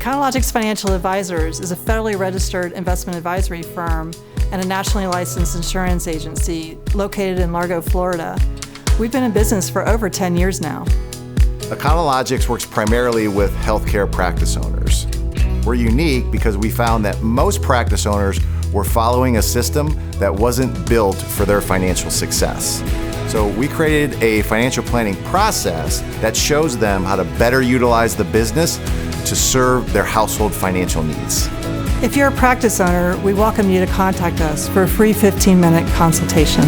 Econologics Financial Advisors is a federally registered investment advisory firm and a nationally licensed insurance agency located in Largo, Florida. We've been in business for over 10 years now. Econologics works primarily with healthcare practice owners. We're unique because we found that most practice owners were following a system that wasn't built for their financial success. So we created a financial planning process that shows them how to better utilize the business to serve their household financial needs. If you're a practice owner, we welcome you to contact us for a free 15-minute consultation.